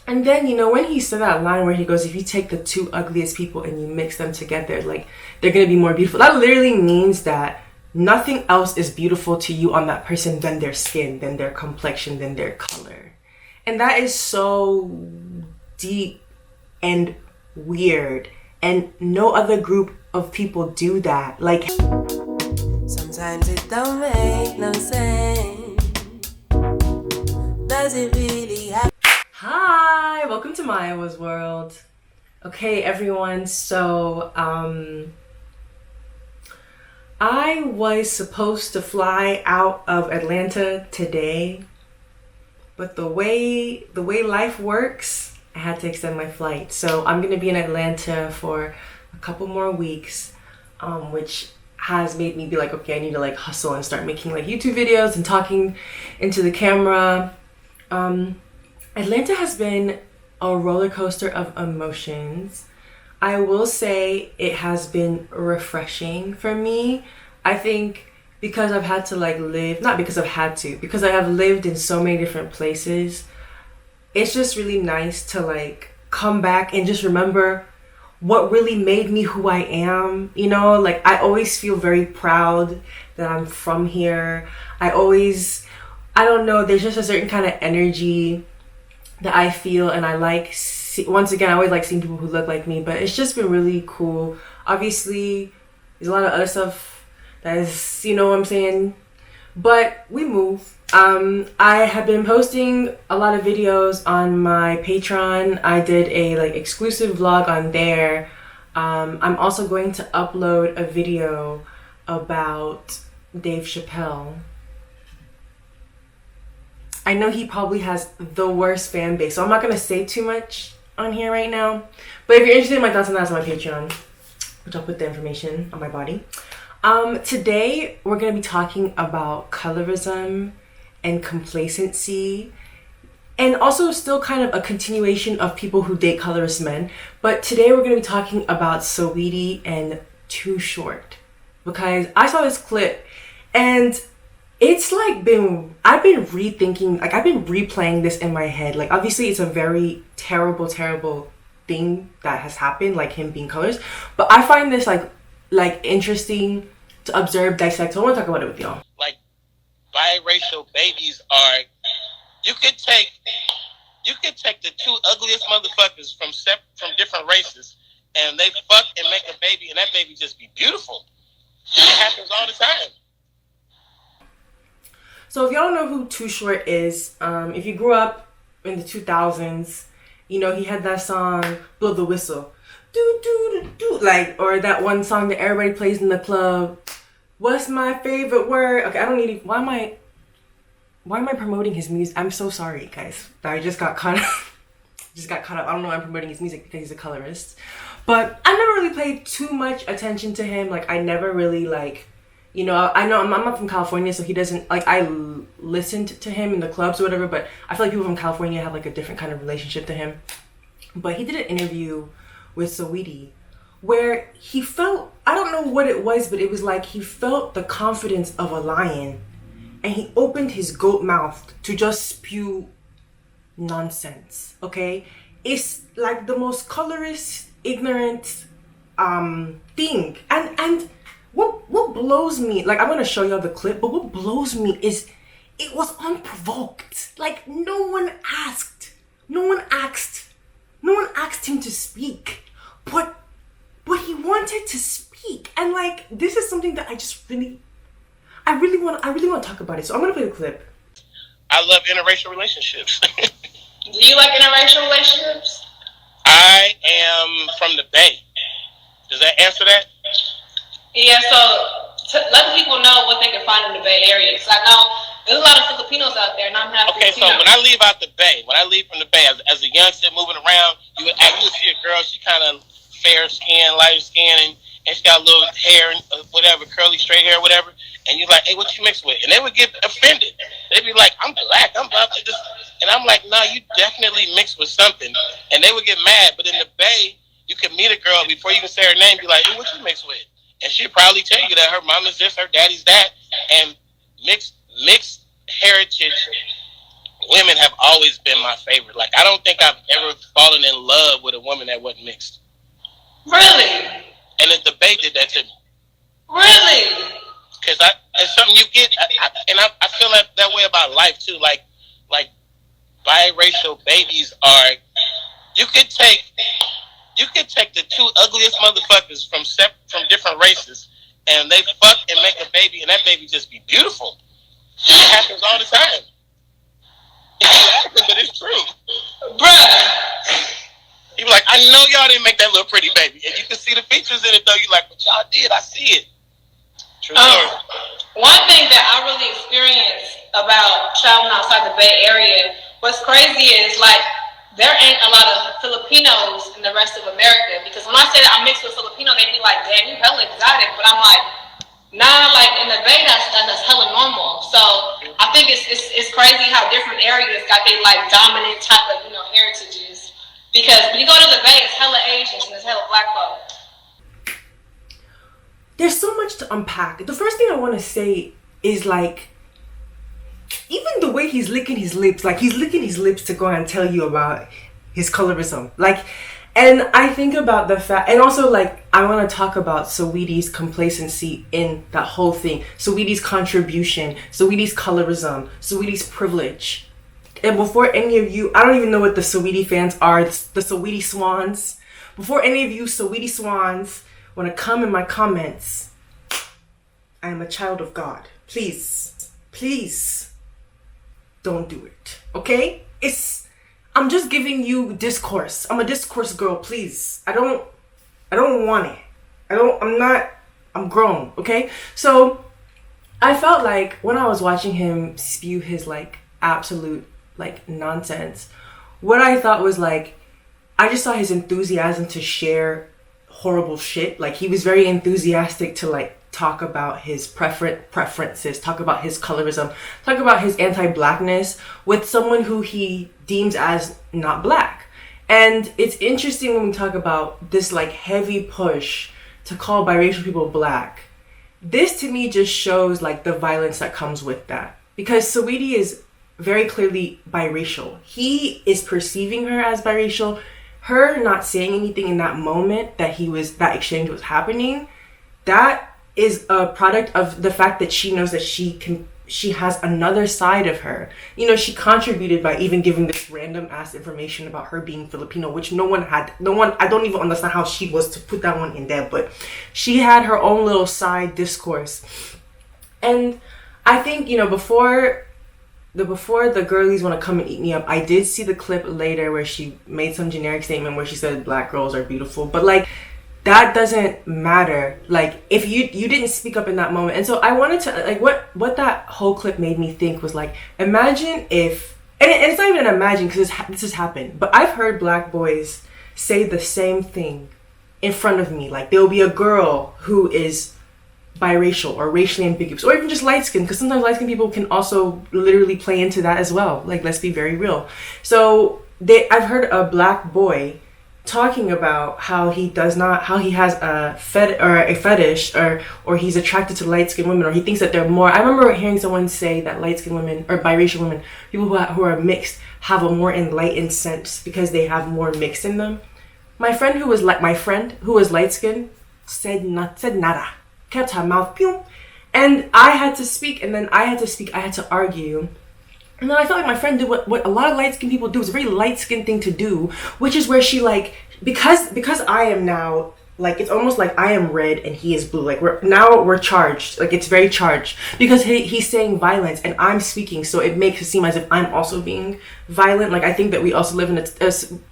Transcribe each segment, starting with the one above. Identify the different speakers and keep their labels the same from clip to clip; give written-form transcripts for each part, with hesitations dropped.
Speaker 1: And then, you know, when he said that line where he goes, if you take the two ugliest people and you mix them together, like, they're gonna be more beautiful. That literally means that nothing else is beautiful to you on that person than their skin, than their complexion, than their color. And that is so deep and weird. And no other group of people do that. Like,
Speaker 2: sometimes it don't make no sense. Does it really happen?
Speaker 1: hi, welcome to Mayowa's world. Okay, everyone, so I was supposed to fly out of Atlanta today, but the way life works, I had to extend my flight. So I'm gonna be in Atlanta for a couple more weeks, which has made me be like, okay, I need to like hustle and start making like YouTube videos and talking into the camera. Atlanta has been a roller coaster of emotions. I will say it has been refreshing for me. I think because I've had to like live, not because I've had to, because I have lived in so many different places. It's just really nice to like come back and just remember what really made me who I am. You know, like I always feel very proud that I'm from here. I don't know, there's just a certain kind of energy that I feel, and I like, once again, I always like seeing people who look like me, but it's just been really cool. Obviously, there's a lot of other stuff that is, you know what I'm saying, but we move. I have been posting a lot of videos on my Patreon. I did a like exclusive vlog on there. I'm also going to upload a video about Dave Chappelle. I know he probably has the worst fan base, so I'm not gonna say too much on here right now. But if you're interested in my thoughts on that, it's on my Patreon, which I'll put the information on my body. Today we're gonna be talking about colorism and complacency, and also still kind of a continuation of people who date colorist men. But today we're gonna be talking about Saweetie and Too Short, because I saw this clip and it's like I've been rethinking, like I've been replaying this in my head. Like obviously it's a very terrible thing that has happened, like him being colorist, but I find this like interesting to observe, dissect. So I want to talk about it with y'all.
Speaker 3: Like biracial babies are, you could take the two ugliest motherfuckers from different races, and they fuck and make a baby, and that baby just be beautiful. It happens all the time.
Speaker 1: So if y'all don't know who Too Short is, if you grew up in the 2000s, you know, he had that song, Blow the Whistle. Do, do, do, do. Like, or that one song that everybody plays in the club. What's my favorite word? Okay, I don't need, why am I promoting his music? I'm so sorry, guys. I just got caught up. I don't know why I'm promoting his music, because he's a colorist. But I never really paid too much attention to him. Like, I never really, like, you know I'm not from California, so he doesn't, like, I listened to him in the clubs or whatever, but I feel like people from California have like a different kind of relationship to him. But he did an interview with Saweetie where he felt, I don't know what it was, but it was like he felt the confidence of a lion, and he opened his goat mouth to just spew nonsense. Okay, it's like the most colorist, ignorant thing, and what blows me, like I'm gonna show y'all the clip, but what blows me is it was unprovoked. Like no one asked him to speak, but he wanted to speak. And like this is something that I really want to talk about it. So I'm gonna play the clip.
Speaker 3: I love interracial relationships.
Speaker 4: Do you like interracial relationships?
Speaker 3: I am from the Bay. Does that answer that?
Speaker 4: Yeah, so to let people know what they can find in the Bay Area, because I know there's a lot of Filipinos out there, and I'm half
Speaker 3: Okay,
Speaker 4: Filipino.
Speaker 3: so when I leave from the Bay, as a youngster moving around, you would see a girl, she kind of fair skin, light skin, and she got a little hair, and whatever, curly, straight hair, whatever, and you're like, hey, what you mixed with? And they would get offended. They'd be like, I'm black, I'm black. And I'm like, nah, you definitely mixed with something. And they would get mad, but in the Bay, you could meet a girl before you can say her name, be like, hey, what you mixed with? And she'd probably tell you that her mama's this, her daddy's that, and mixed heritage women have always been my favorite. Like, I don't think I've ever fallen in love with a woman that wasn't mixed.
Speaker 4: Really?
Speaker 3: And the debate did that to me.
Speaker 4: Really?
Speaker 3: Because it's something you get, I feel that way about life too. Like biracial babies are. You could take the two ugliest motherfuckers from different races, and they fuck and make a baby, and that baby just be beautiful. And it happens all the time. It's laughing, but it's true,
Speaker 4: Bruh.
Speaker 3: You be like, I know y'all didn't make that little pretty baby, and you can see the features in it though. You like, but y'all did. I see it. True story.
Speaker 4: One thing that I really experienced about traveling outside the Bay Area, what's crazy is like there ain't a lot of Filipinos in the rest of America, because when I say that I'm mixed with Filipino, they be like, damn, you hella exotic. But I'm like, nah, like in the Bay, that's hella normal. So I think it's crazy how different areas got their like dominant type of heritages. Because when you go to the Bay, it's hella Asians and it's hella black folk.
Speaker 1: There's so much to unpack. The first thing I want to say is like, even the way he's licking his lips, like he's licking his lips to go and tell you about his colorism. Like, and I think about the fact, and also like, I want to talk about Saweetie's complacency in that whole thing. Saweetie's contribution, Saweetie's colorism, Saweetie's privilege. And before any of you, I don't even know what the Saweetie fans are, the Saweetie swans. Before any of you Saweetie swans want to come in my comments, I am a child of God. Please don't do it. Okay? I'm just giving you discourse. I'm a discourse girl, please. I don't want it. I'm grown, okay? So I felt like when I was watching him spew his like absolute like nonsense, what I thought was like, I just saw his enthusiasm to share horrible shit. Like he was very enthusiastic to like talk about his preferences, talk about his colorism, talk about his anti-blackness with someone who he deems as not black. And it's interesting when we talk about this like heavy push to call biracial people black. This to me just shows like the violence that comes with that, because Saweetie is very clearly biracial. He is perceiving her as biracial. Her not saying anything in that moment that that exchange was happening, that is a product of the fact that she knows that she has another side of her. You know, she contributed by even giving this random ass information about her being Filipino, which I don't even understand how she was to put that one in there, but she had her own little side discourse. And I think, you know, before the girlies want to come and eat me up, I did see the clip later where she made some generic statement where she said black girls are beautiful, but like that doesn't matter. Like if you didn't speak up in that moment. And so I wanted to like what that whole clip made me think was like, imagine if, and it's not even an imagine because this has happened, but I've heard black boys say the same thing in front of me. Like there'll be a girl who is biracial or racially ambiguous, or even just light-skinned, because sometimes light-skinned people can also literally play into that as well. Like, let's be very real. So I've heard a black boy talking about how he has a fetish or he's attracted to light-skinned women, or he thinks that they're more. I remember hearing someone say that light-skinned women or biracial women, people who are mixed, have a more enlightened sense because they have more mixed in them. My friend who was light-skinned said nada. Kept her mouth pew, and I had to speak, and then I had to argue, and then I felt like my friend did what a lot of light-skinned people do. It's a very light-skinned thing to do, which is where she like, because I am now like, it's almost like I am red and he is blue, like we're charged, like it's very charged because he's saying violence and I'm speaking, so it makes it seem as if I'm also being violent. Like I think that we also live in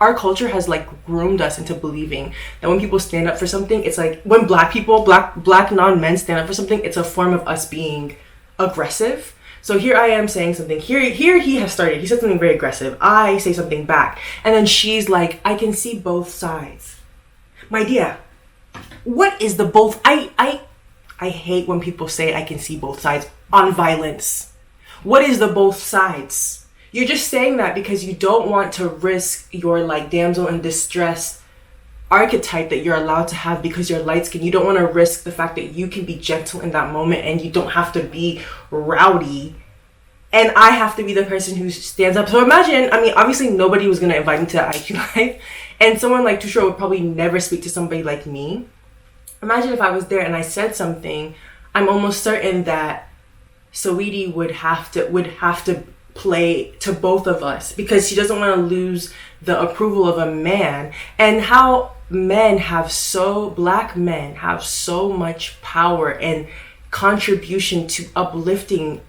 Speaker 1: our culture has like groomed us into believing that when people stand up for something, it's like when black non-men stand up for something, it's a form of us being aggressive. So here I am saying something, here he has started, he said something very aggressive, I say something back, and then she's like, I can see both sides. My dear, what is the both? I hate when people say I can see both sides on violence. What is the both sides? You're just saying that because you don't want to risk your like damsel in distress archetype that you're allowed to have because you're light skinned. You don't want to risk the fact that you can be gentle in that moment and you don't have to be rowdy and I have to be the person who stands up. So imagine, I mean, obviously nobody was gonna invite me to that IQ Live, and someone like Too Short would probably never speak to somebody like me. Imagine if I was there and I said something. I'm almost certain that Saweetie would have to play to both of us, because she doesn't want to lose the approval of a man. And how black men have so much power and contribution to uplifting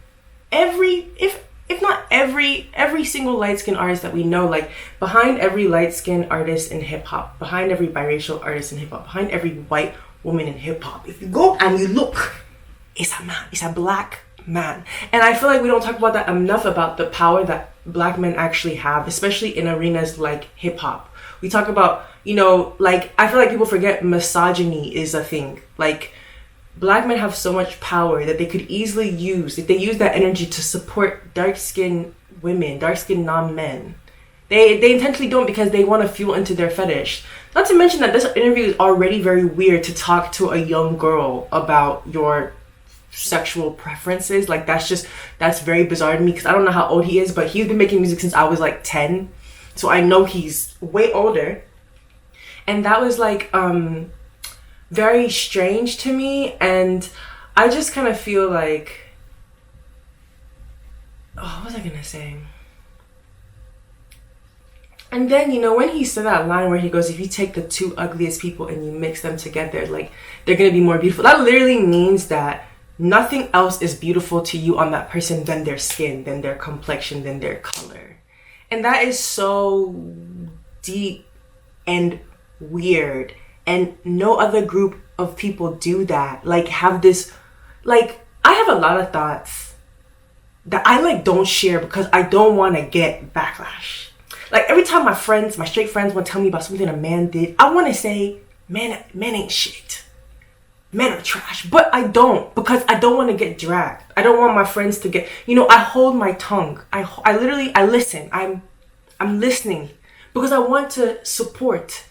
Speaker 1: if not every single light-skinned artist that we know. Like, behind every light-skinned artist in hip-hop, behind every biracial artist in hip-hop, behind every white woman in hip-hop, if you go and you look, it's a man, it's a black man. And I feel like we don't talk about that enough, about the power that black men actually have, especially in arenas like hip-hop. We talk about, you know, like, I feel like people forget misogyny is a thing. Like, black men have so much power that they could easily use, if they use that energy to support dark-skinned women, dark-skinned non-men. They intentionally don't, because they want to fuel into their fetish. Not to mention that this interview is already very weird to talk to a young girl about your sexual preferences. Like, that's very bizarre to me, because I don't know how old he is, but he's been making music since I was like 10. So I know he's way older. And that was like very strange to me. And I just kind of feel like, what was I gonna say? And then, you know, when he said that line where he goes, if you take the two ugliest people and you mix them together, like, they're gonna be more beautiful. That literally means that nothing else is beautiful to you on that person than their skin, than their complexion, than their color. And that is so deep and weird. And no other group of people do that. Like, have this, like, I have a lot of thoughts that I, like, don't share because I don't want to get backlash. Like, every time my straight friends want to tell me about something a man did, I want to say, men ain't shit. Men are trash. But I don't, because I don't want to get dragged. I don't want my friends to get, you know, I hold my tongue. I literally listen. I'm listening because I want to support.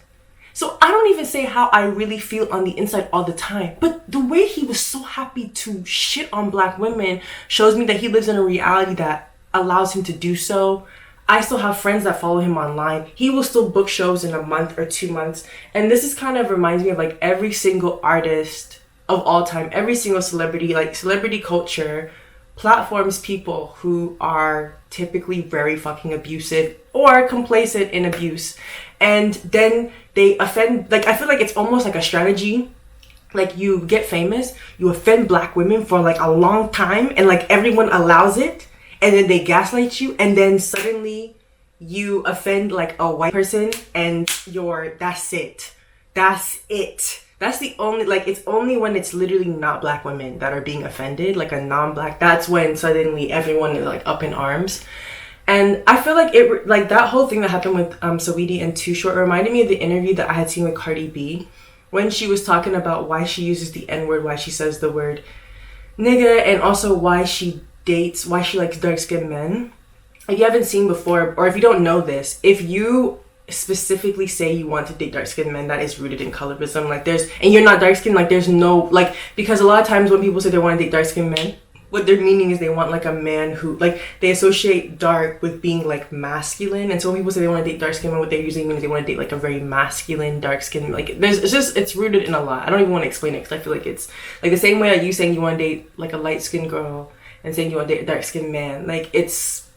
Speaker 1: So I don't even say how I really feel on the inside all the time. But the way he was so happy to shit on black women shows me that he lives in a reality that allows him to do so. I still have friends that follow him online. He will still book shows in a month or 2 months. And this is kind of reminds me of, like, every single artist of all time, every single celebrity. Like, celebrity culture platforms people who are typically very fucking abusive or complacent in abuse. And then they offend, like, I feel like it's almost like a strategy. Like, you get famous, you offend black women for, like, a long time, and, like, everyone allows it. And then they gaslight you, and then suddenly you offend, like, a white person, and that's it. That's the only, like, it's only when it's literally not black women that are being offended, like a non-black, that's when suddenly everyone is, like, up in arms. And I feel like it, like, that whole thing that happened with Saweetie and Too Short reminded me of the interview that I had seen with Cardi B, when she was talking about why she uses the N-word, why she says the word nigga, and also why she likes dark-skinned men. If you haven't seen before, or if you don't know this, if you specifically say you want to date dark-skinned men, that is rooted in colorism. Like, and you're not dark-skinned, like, there's no, like, because a lot of times when people say they want to date dark-skinned men, what they're meaning is they want, like, a man who, like, they associate dark with being, like, masculine. And so when people say they want to date dark-skinned men, what they usually mean is they want to date, like, a very masculine dark-skinned, like, it's rooted in a lot. I don't even want to explain it, because I feel like it's, like, the same way that you saying you want to date, like, a light-skinned girl and saying you want to date a dark-skinned man, like, it's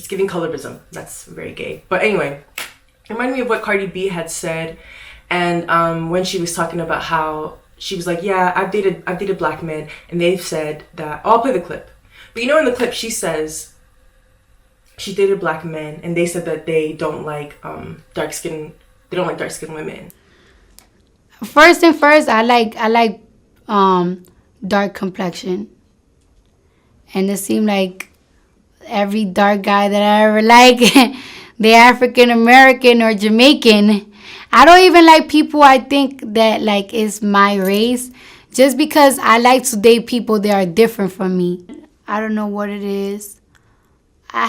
Speaker 1: giving colorism. That's very gay. But anyway, it reminded me of what Cardi B had said, and when she was talking about how she was like, yeah, I've dated black men, and they've said that, I'll play the clip. But you know, in the clip, she says she dated black men, and they said that they don't like dark-skinned women.
Speaker 5: First, I like dark complexion. And it seemed like every dark guy that I ever like, they're African American or Jamaican. I don't even like people I think that, like, is my race, just because I like to date people that are different from me. I don't know what it is. I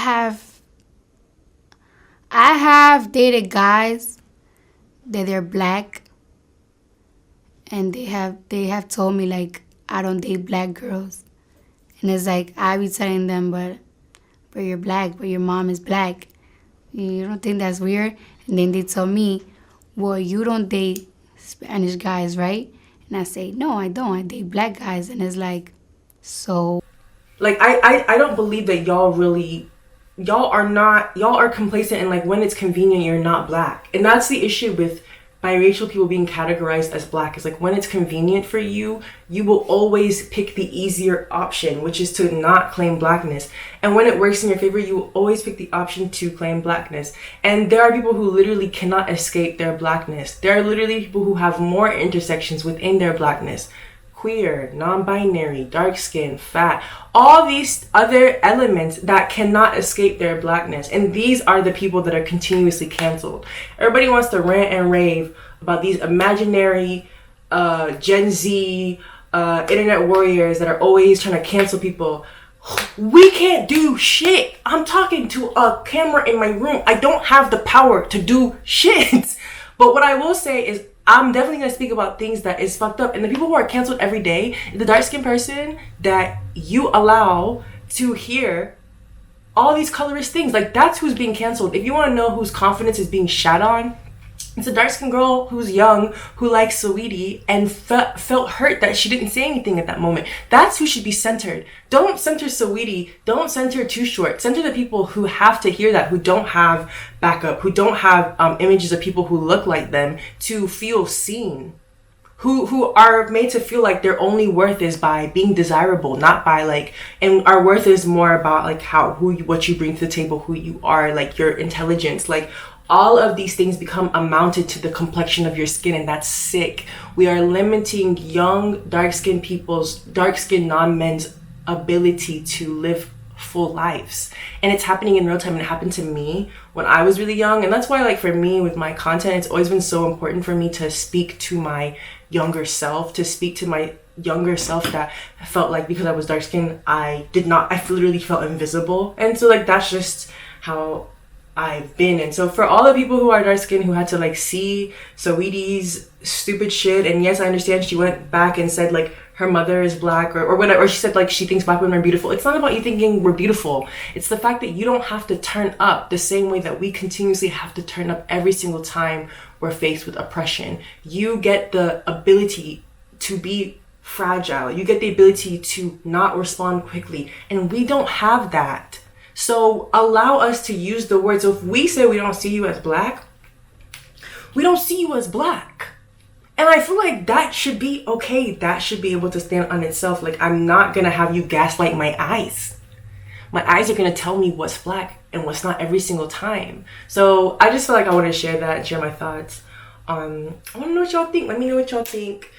Speaker 5: have dated guys that they're black, and they have told me, like, I don't date black girls. And it's like, I be telling them, but but you're black, but your mom is black. You don't think that's weird? And then they tell me, well, you don't date Spanish guys, right? And I say, no, I don't. I date black guys. And it's like, so.
Speaker 1: Like, I don't believe that y'all are complacent, and like when it's convenient, you're not black. And that's the issue with biracial people being categorized as black, is like when it's convenient for you, you will always pick the easier option, which is to not claim blackness. And when it works in your favor, you will always pick the option to claim blackness. And there are people who literally cannot escape their blackness. There are literally people who have more intersections within their blackness. Queer, non-binary, dark skin, fat, all these other elements that cannot escape their blackness. And these are the people that are continuously canceled. Everybody wants to rant and rave about these imaginary Gen Z internet warriors that are always trying to cancel people. We can't do shit. I'm talking to a camera in my room. I don't have the power to do shit. But what I will say is, I'm definitely going to speak about things that is fucked up. And the people who are canceled every day, the dark-skinned person that you allow to hear all these colorist things, like that's who's being canceled. If you want to know whose confidence is being shat on, it's a dark-skinned girl who's young, who likes Saweetie and felt hurt that she didn't say anything at that moment. That's who should be centered. Don't center Saweetie. Don't center Too Short. Center the people who have to hear that, who don't have backup, who don't have images of people who look like them to feel seen. Who are made to feel like their only worth is by being desirable, not by like, and our worth is more about like what you bring to the table, who you are, like your intelligence, like all of these things become amounted to the complexion of your skin, and that's sick. We are limiting young dark-skinned non-men's ability to live full lives, and it's happening in real time. And it happened to me when I was really young, and that's why like for me with my content, it's always been so important for me to speak to my younger self, that felt like because I was dark-skinned, I literally felt invisible. And so like that's just how I've been. And so for all the people who are dark skinned who had to like see Saweetie's stupid shit, and yes, I understand she went back and said like her mother is black or whatever, or she said like she thinks black women are beautiful. It's not about you thinking we're beautiful. It's the fact that you don't have to turn up the same way that we continuously have to turn up every single time we're faced with oppression. You get the ability to be fragile. You get the ability to not respond quickly, and we don't have that. So allow us to use the words. So if we say we don't see you as black, we don't see you as black. And I feel like that should be okay. That should be able to stand on itself. Like, I'm not going to have you gaslight my eyes. My eyes are going to tell me what's black and what's not every single time. So I just feel like I want to share that and share my thoughts. I want to know what y'all think. Let me know what y'all think.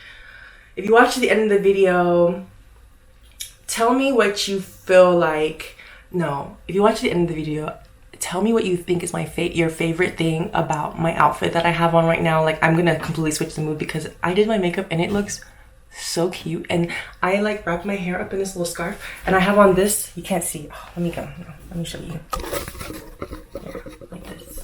Speaker 1: If you watch the end of the video, tell me what you feel like. No, if you watch the end of the video, tell me what you think is your favorite thing about my outfit that I have on right now. Like, I'm gonna completely switch the mood because I did my makeup and it looks so cute. And I like wrapped my hair up in this little scarf, and I have on this. You can't see. Oh, let me go. No, let me show you. Yeah, like this.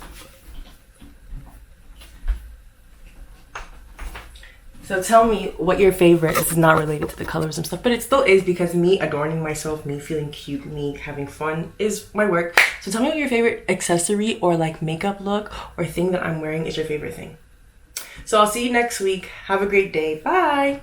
Speaker 1: So tell me what your favorite. This is not related to the colorism stuff, but it still is, because me adorning myself, me feeling cute, me having fun is my work. So tell me what your favorite accessory or like makeup look or thing that I'm wearing is your favorite thing. So I'll see you next week. Have a great day. Bye.